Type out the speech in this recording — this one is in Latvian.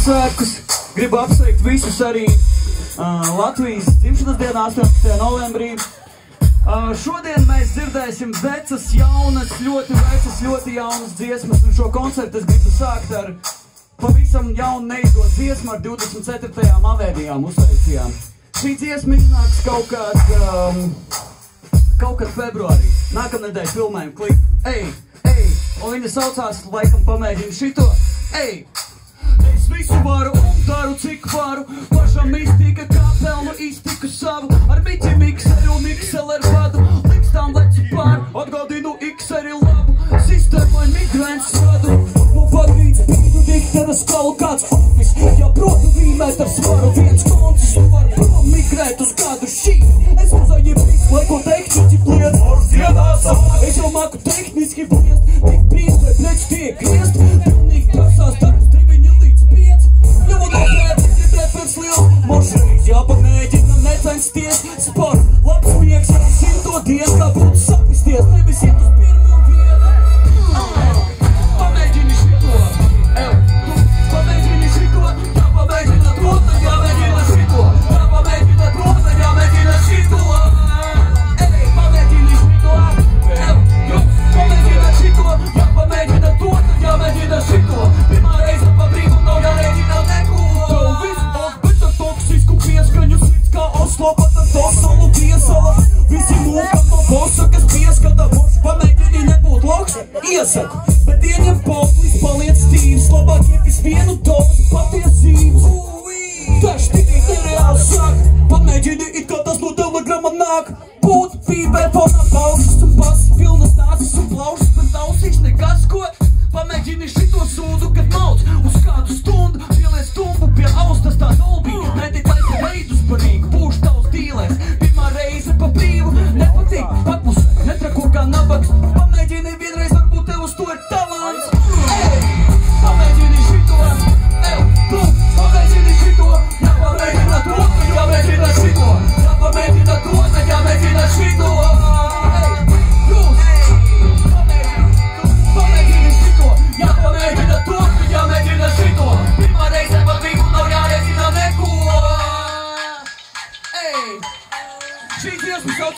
svētkus. Gribu apsveikt visus arī Latvijas dzimšanas dienā 18. novembrī. Šodien mēs dzirdēsim vecas, jaunas, ļoti vecas, ļoti jaunas dziesmas, un šo koncertu es gribu sākt ar pavisam jaunu neizdotu dziesmu ar 24. mavēdijām uztaisījām. Šī dziesma iznāks kaut kad februārī. Nākamnedēļ filmējam klipu. Ej, ej, un viņa saucās, laikam pamēģina šito. Ej! Es visu varu un daru cik varu, pašam iztika kā pelnu iztiku savu. Ar miķim XR un XLR vadu, likstām lecu pār, atgādinu XR ir labu. Sistēmai migrants radu, nu pagrīts pīdu dikteras kaut kāds ofis. Ja protu vīmēt ar svaru viens koncis, un var prom migrēt uz kādu šī. Es uzāņiem visu laiku tehniski pliet, es jau māku tehniski pliest, tik brīd, lai preču tiek griest, pilnīgi prasās darbs 9 līdz 5. Ņemot apēt, dzirdēt pēc liels, mošreiz jāpamēģina necensties, sport, labs miegs, jau 100 dienu, kā būtu sapisties, nevis iet uz pirmo vietu. Pamēģini šito, pamēģini šito, jāpamēģina to, tad jāmēģina šito, jāpamēģina to, tad jāmēģina šito. Pamēģini šito, pamēģina šito, jāpamēģina to, tad jāmēģina šito. Pirmā reize pa brīvu nav jārēģina neko. Tev viss bet ar toksisku pieskaņu sirds kā Oslo, pat ar to solu piesala. Visi mūkam no bosa, kas pieskata mums, pamēģini nebūt loks, iesaku. Bet ieņem poplis, paliec stīvs, labāk iepis vienu dozi patiesības. Taču tikai nereāls sāk, pamēģini it kā tas no telegrama nāk. Būt viberfonā balsis un basis, pilnas nācis un plaušas, bet ausīs nekas, ko? Pamēģini šito sūdu, kad mauc uz kādu stundu, pieliec tumbu pie austas tā dolbī. Meditaisi reidus parīgi, būš tavs dīlēs, pirmā reize pa brīvu, nepatīk, patpusē, netrako kā nabaks. Pamēģini vienreiz, varbūt tev uz to ir talants.